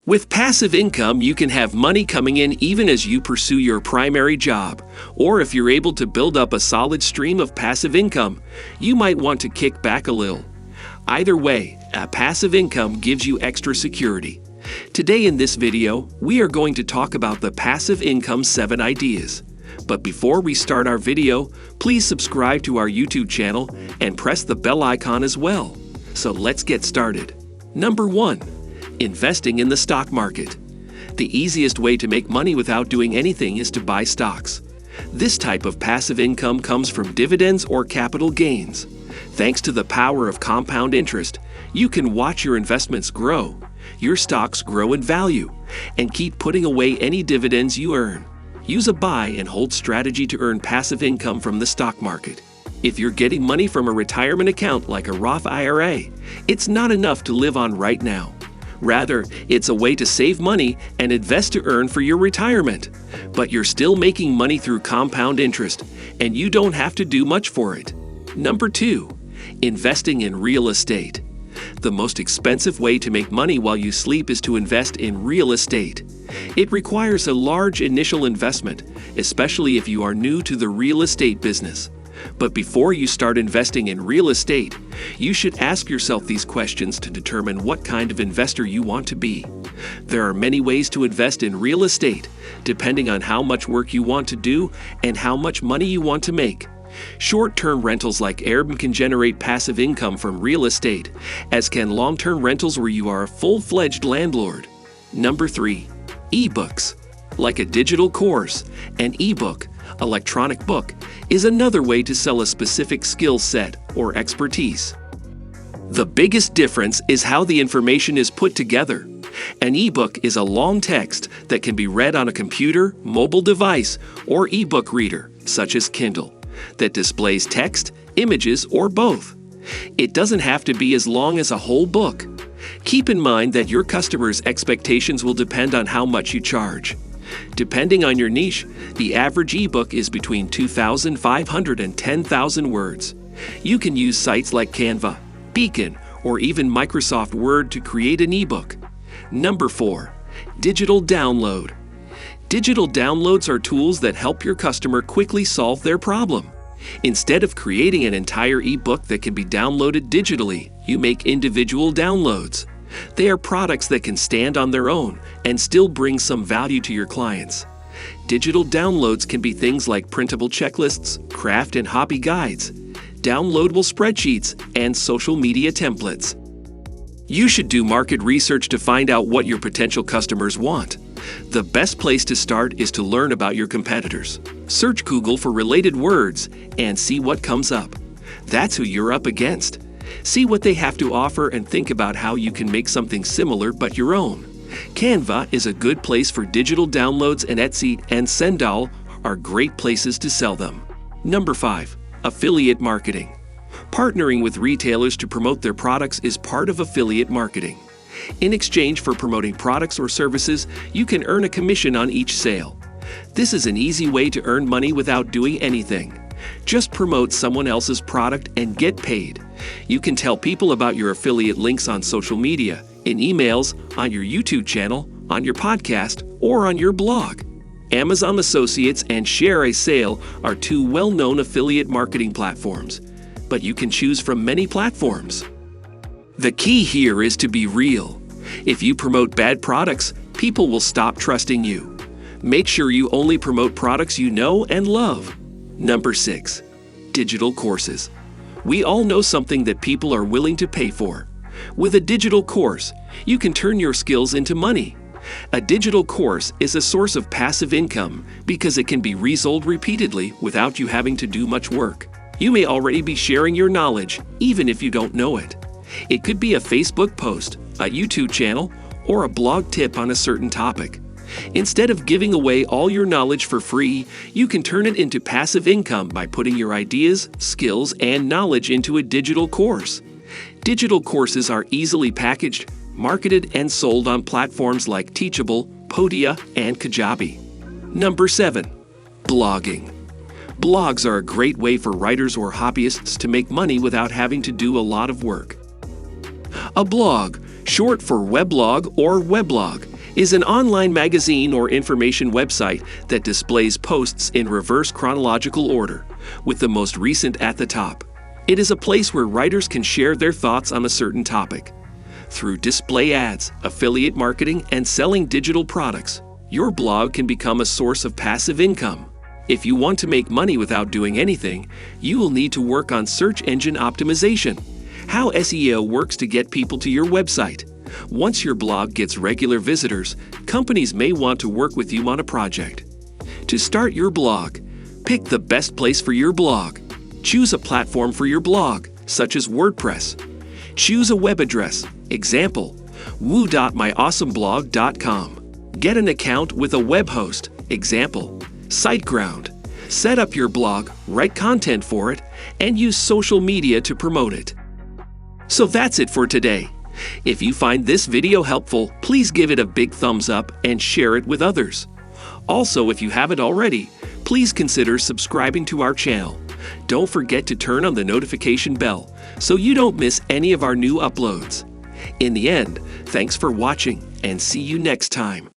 With passive income, you can have money coming in even as you pursue your primary job. Or if you're able to build up a solid stream of passive income, you might want to kick back a little. Either way, a passive income gives you extra security. Today in this video, we are going to talk about the passive income 7 ideas. But before we start our video, please subscribe to our YouTube channel and press the bell icon as well. So let's get started. Number 1. Investing in the stock market. The easiest way to make money without doing anything is to buy stocks. This type of passive income comes from dividends or capital gains. Thanks to the power of compound interest, you can watch your investments grow, your stocks grow in value, and keep putting away any dividends you earn. Use a buy and hold strategy to earn passive income from the stock market. If you're getting money from a retirement account like a Roth IRA, it's not enough to live on right now. Rather, it's a way to save money and invest to earn for your retirement. But you're still making money through compound interest, and you don't have to do much for it. Number 2. Investing in real estate. The most expensive way to make money while you sleep is to invest in real estate. It requires a large initial investment, especially if you are new to the real estate business. But before you start investing in real estate, you should ask yourself these questions to determine what kind of investor you want to be. There are many ways to invest in real estate, depending on how much work you want to do and how much money you want to make. Short-term rentals like Airbnb can generate passive income from real estate, as can long-term rentals where you are a full-fledged landlord. Number 3. Ebooks. Like a digital course, an ebook, electronic book, is another way to sell a specific skill set or expertise. The biggest difference is how the information is put together. An ebook is a long text that can be read on a computer, mobile device, or ebook reader, such as Kindle, that displays text, images, or both. It doesn't have to be as long as a whole book. Keep in mind that your customers' expectations will depend on how much you charge. Depending on your niche, the average ebook is between 2,500 and 10,000 words. You can use sites like Canva, Beacon, or even Microsoft Word to create an ebook. Number 4. Digital download. Digital downloads are tools that help your customer quickly solve their problem. Instead of creating an entire ebook that can be downloaded digitally, you make individual downloads. They are products that can stand on their own and still bring some value to your clients. Digital downloads can be things like printable checklists, craft and hobby guides, downloadable spreadsheets, and social media templates. You should do market research to find out what your potential customers want. The best place to start is to learn about your competitors. Search Google for related words and see what comes up. That's who you're up against. See what they have to offer and think about how you can make something similar but your own. Canva is a good place for digital downloads, and Etsy and Sendal are great places to sell them. Number 5. Affiliate marketing. Partnering with retailers to promote their products is part of affiliate marketing. In exchange for promoting products or services, you can earn a commission on each sale. This is an easy way to earn money without doing anything. Just promote someone else's product and get paid. You can tell people about your affiliate links on social media, in emails, on your YouTube channel, on your podcast, or on your blog. Amazon Associates and Share a Sale are 2 well-known affiliate marketing platforms, but you can choose from many platforms. The key here is to be real. If you promote bad products, people will stop trusting you. Make sure you only promote products you know and love. Number 6. Digital courses. We all know something that people are willing to pay for. With a digital course, you can turn your skills into money. A digital course is a source of passive income because it can be resold repeatedly without you having to do much work. You may already be sharing your knowledge, even if you don't know it. It could be a Facebook post, a YouTube channel, or a blog tip on a certain topic. Instead of giving away all your knowledge for free, you can turn it into passive income by putting your ideas, skills, and knowledge into a digital course. Digital courses are easily packaged, marketed, and sold on platforms like Teachable, Podia, and Kajabi. Number 7. Blogging. Blogs are a great way for writers or hobbyists to make money without having to do a lot of work. A blog, short for weblog or weblog, is an online magazine or information website that displays posts in reverse chronological order, with the most recent at the top. It is a place where writers can share their thoughts on a certain topic. Through display ads, affiliate marketing, and selling digital products, your blog can become a source of passive income. If you want to make money without doing anything, you will need to work on search engine optimization, how SEO works to get people to your website. Once your blog gets regular visitors, companies may want to work with you on a project. To start your blog, pick the best place for your blog. Choose a platform for your blog, such as WordPress. Choose a web address, example, woo.myawesomeblog.com. Get an account with a web host, example, SiteGround. Set up your blog, write content for it, and use social media to promote it. So that's it for today. If you find this video helpful, please give it a big thumbs up and share it with others. Also, if you haven't already, please consider subscribing to our channel. Don't forget to turn on the notification bell so you don't miss any of our new uploads. In the end, thanks for watching and see you next time.